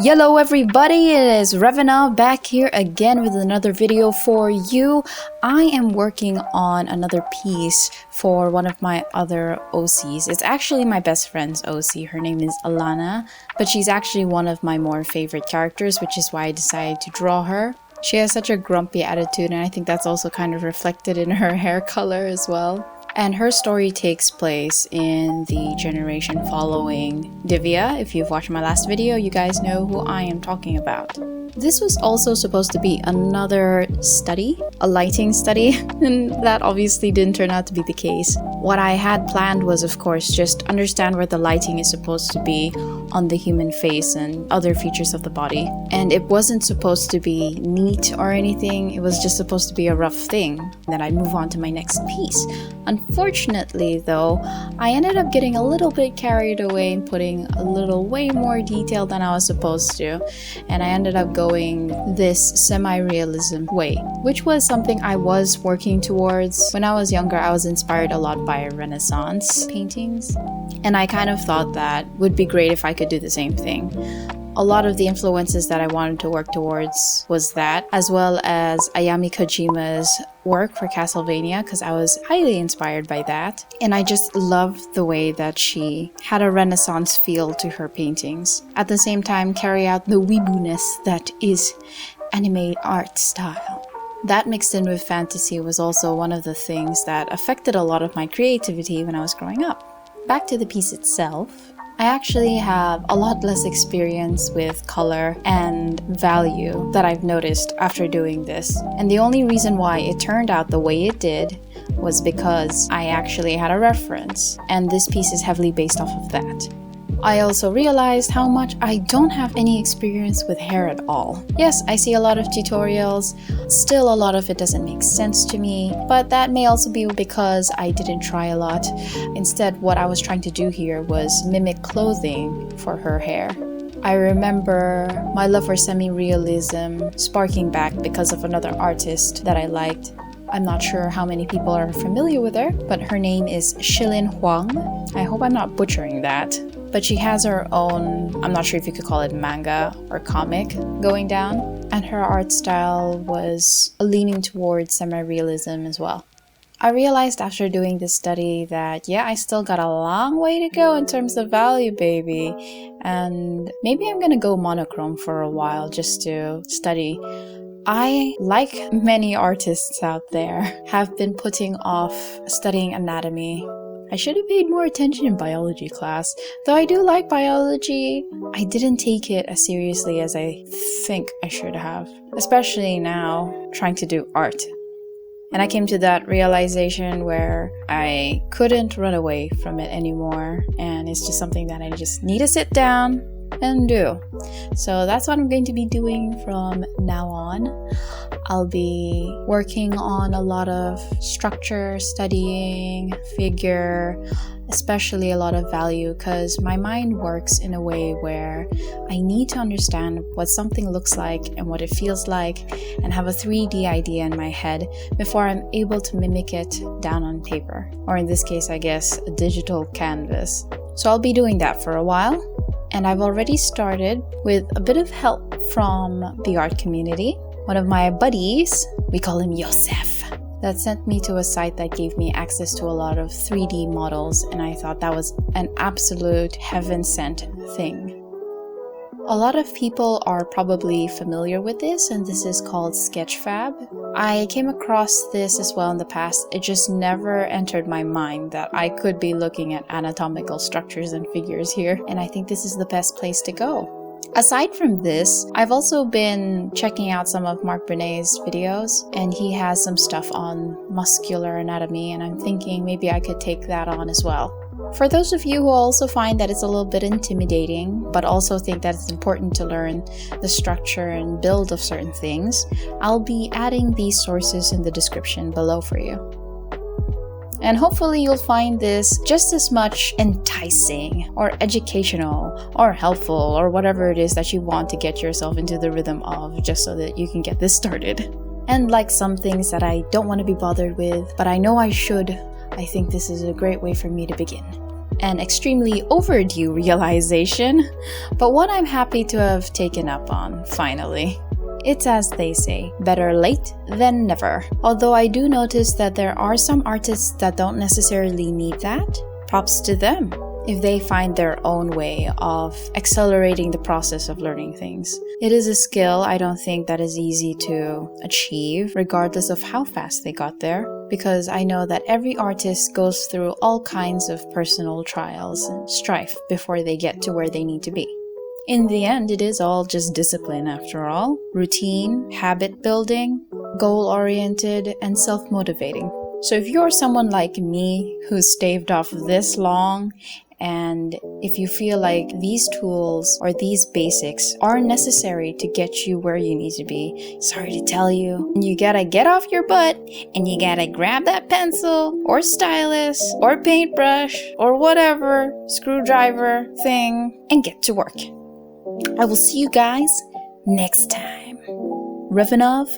Hello everybody, it is Revenov back here again with another video for you. I am working on another piece for one of my other OCs. It's actually my best friend's OC. Her name is Alanna, but she's actually one of my more favorite characters, which is why I decided to draw her. She has such a grumpy attitude, and I think that's also kind of reflected in her hair color as well. And her story takes place in the generation following Divya. If you've watched my last video, you guys know who I am talking about. This was also supposed to be another study, a lighting study, and that obviously didn't turn out to be the case. What I had planned was, of course, just understand where the lighting is supposed to be on the human face and other features of the body. And it wasn't supposed to be neat or anything, it was just supposed to be a rough thing. Then I'd move on to my next piece. Unfortunately though, I ended up getting a little bit carried away and putting a little way more detail than I was supposed to. And I ended up going this semi-realism way, which was something I was working towards. When I was younger, I was inspired a lot by Renaissance paintings. And I kind of thought that would be great if I could do the same thing. A lot of the influences that I wanted to work towards was that, as well as Ayami Kojima's work for Castlevania, because I was highly inspired by that. And I just loved the way that she had a Renaissance feel to her paintings. At the same time, carry out the weeboo-ness that is anime art style. That mixed in with fantasy was also one of the things that affected a lot of my creativity when I was growing up. Back to the piece itself. I actually have a lot less experience with color and value that I've noticed after doing this. And the only reason why it turned out the way it did was because I actually had a reference, and this piece is heavily based off of that. I also realized how much I don't have any experience with hair at all. Yes, I see a lot of tutorials, still a lot of it doesn't make sense to me, but that may also be because I didn't try a lot. Instead, what I was trying to do here was mimic clothing for her hair. I remember my love for semi-realism sparking back because of another artist that I liked. I'm not sure how many people are familiar with her, but her name is Shilin Huang. I hope I'm not butchering that. But she has her own, I'm not sure if you could call it manga or comic, going down. And her art style was leaning towards semi-realism as well. I realized after doing this study that, yeah, I still got a long way to go in terms of value, baby. And maybe I'm gonna go monochrome for a while just to study. I, like many artists out there, have been putting off studying anatomy. I should have paid more attention in biology class. Though I do like biology, I didn't take it as seriously as I think I should have. Especially now, trying to do art. And I came to that realization where I couldn't run away from it anymore. And it's just something that I just need to sit down and do. So that's what I'm going to be doing from now on. I'll be working on a lot of structure, studying, figure, especially a lot of value, because my mind works in a way where I need to understand what something looks like and what it feels like and have a 3D idea in my head before I'm able to mimic it down on paper, or in this case, I guess, a digital canvas. So I'll be doing that for a while. And I've already started with a bit of help from the art community. One of my buddies, we call him Yosef, that sent me to a site that gave me access to a lot of 3D models, and I thought that was an absolute heaven-sent thing. A lot of people are probably familiar with this, and this is called Sketchfab. I came across this as well in the past. It just never entered my mind that I could be looking at anatomical structures and figures here, and I think this is the best place to go. Aside from this, I've also been checking out some of Mark Benet's videos, and he has some stuff on muscular anatomy, and I'm thinking maybe I could take that on as well. For those of you who also find that it's a little bit intimidating, but also think that it's important to learn the structure and build of certain things, I'll be adding these sources in the description below for you. And hopefully you'll find this just as much enticing or educational or helpful or whatever it is that you want to get yourself into the rhythm of, just so that you can get this started. And like some things that I don't want to be bothered with, but I know I should, I think this is a great way for me to begin. an extremely overdue realization, but one I'm happy to have taken up on, finally. It's as they say, better late than never. Although I do notice that there are some artists that don't necessarily need that. Props to them if they find their own way of accelerating the process of learning things. It is a skill I don't think that is easy to achieve, regardless of how fast they got there, because I know that every artist goes through all kinds of personal trials and strife before they get to where they need to be. In the end, it is all just discipline after all. Routine, habit building, goal-oriented, and self-motivating. So if you're someone like me who's staved off this long, and if you feel like these tools or these basics are necessary to get you where you need to be, sorry to tell you, you gotta get off your butt and you gotta grab that pencil or stylus or paintbrush or whatever screwdriver thing and get to work. I will see you guys next time. Revenov